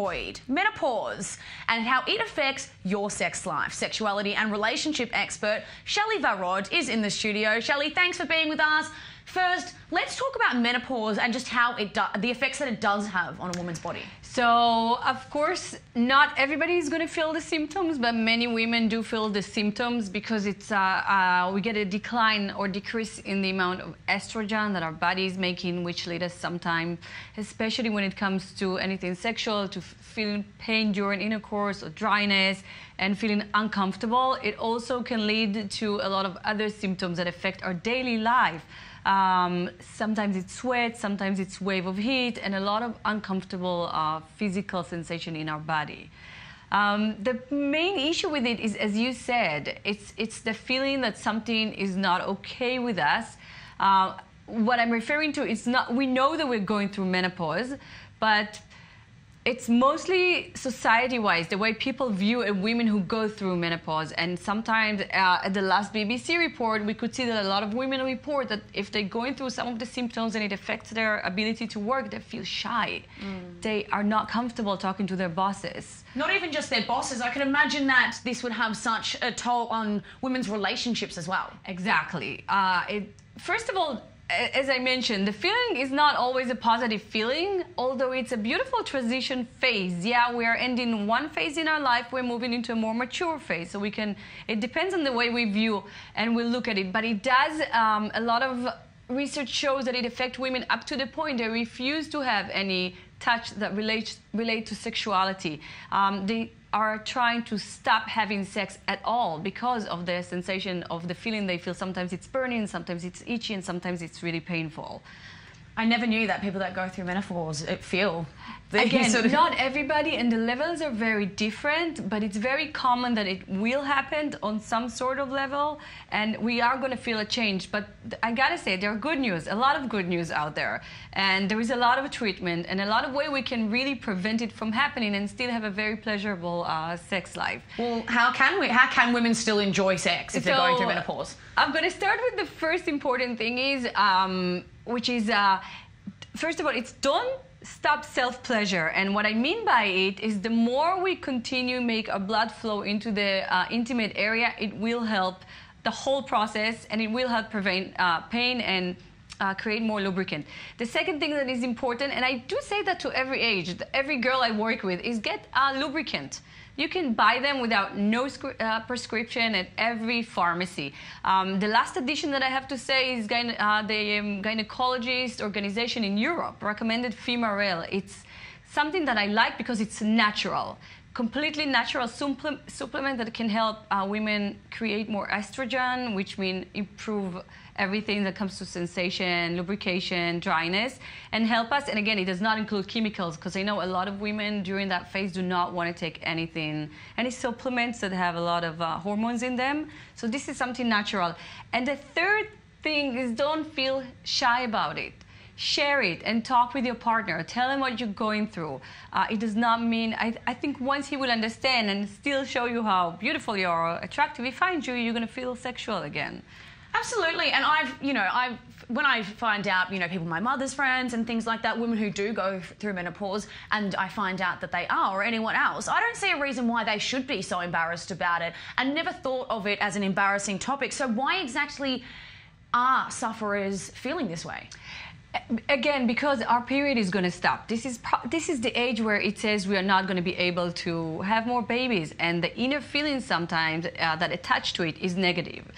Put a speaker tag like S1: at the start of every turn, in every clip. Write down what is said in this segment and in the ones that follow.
S1: avoid menopause and how it affects your sex life. Sexuality and relationship expert Shelley Varrod is in the studio. Shelley, thanks for being with us. First, let's talk about menopause and just how the effects that it does have on a woman's body.
S2: So, of course, not everybody is going to feel the symptoms, but many women do feel the symptoms because it's we get a decline or decrease in the amount of estrogen that our body is making, which leads us sometimes, especially when it comes to anything sexual, to feeling pain during intercourse or dryness and feeling uncomfortable. It also can lead to a lot of other symptoms that affect our daily life. Sometimes it's sweat, sometimes it's wave of heat, and a lot of uncomfortable physical sensation in our body. The main issue with it is, as you said, it's the feeling that something is not okay with us. What I'm referring to is not, we know that we're going through menopause, but it's mostly society-wise, the way people view women who go through menopause. And sometimes at the last BBC report, we could see that a lot of women report that if they're going through some of the symptoms and it affects their ability to work, they feel shy. They are not comfortable talking to their bosses.
S1: Not even just their bosses. I can imagine that this would have such a toll on women's relationships as well.
S2: Exactly. First of all, as I mentioned, the feeling is not always a positive feeling, although it's a beautiful transition phase. Yeah, we are ending one phase in our life, we're moving into a more mature phase. So it depends on the way we view and we look at it. But it does, a lot of research shows that it affects women up to the point they refuse to have any touch that relate to sexuality. They are trying to stop having sex at all because of the sensation of the feeling they feel. Sometimes it's burning, sometimes it's itchy, and sometimes it's really painful.
S1: I never knew that people that go through menopause feel.
S2: Again, not everybody, and the levels are very different, but it's very common that it will happen on some sort of level, and we are going to feel a change. But I gotta say, there are good news, a lot of good news out there, and there is a lot of treatment and a lot of way we can really prevent it from happening and still have a very pleasurable sex life.
S1: Well, how can women still enjoy sex if they're going through menopause?
S2: I'm going to start with the first important thing is, which is, first of all, it's don't stop self-pleasure. And what I mean by it is the more we continue make our blood flow into the intimate area, it will help the whole process and it will help prevent pain and create more lubricant. The second thing that is important, and I do say that to every age, every girl I work with, is get lubricant. You can buy them without no prescription at every pharmacy. The last addition that I have to say is the gynecologist organization in Europe recommended Femarel. It's something that I like because it's natural. Completely natural supplement that can help women create more estrogen, which means improve everything that comes to sensation, lubrication, dryness, and help us. And again, it does not include chemicals, because I know a lot of women during that phase do not want to take any supplements that have a lot of hormones in them. So this is something natural. And the third thing is don't feel shy about it. Share it and talk with your partner. Tell him what you're going through. It does not mean, I think once he will understand and still show you how beautiful you are, attractive he finds you, you're going to feel sexual again.
S1: Absolutely. And when I find out, people, my mother's friends and things like that, women who do go through menopause, and I find out that they are, or anyone else, I don't see a reason why they should be so embarrassed about it, and never thought of it as an embarrassing topic. So why exactly are sufferers feeling this way?
S2: Again, because our period is going to stop. This is the age where it says we are not going to be able to have more babies, and the inner feeling sometimes that attached to it is negative.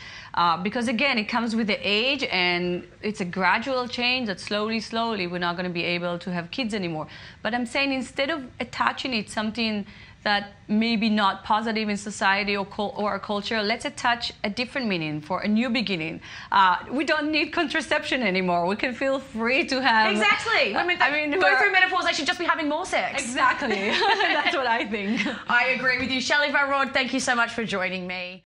S2: Because again, it comes with the age, and it's a gradual change that slowly we're not going to be able to have kids anymore. But I'm saying instead of attaching it something that may be not positive in society or our culture, let's attach a different meaning for a new beginning. We don't need contraception anymore. We can feel free to have...
S1: Exactly. Women go through menopause, they should just be having more sex.
S2: Exactly. That's what I think.
S1: I agree with you. Shelley Varrod, thank you so much for joining me.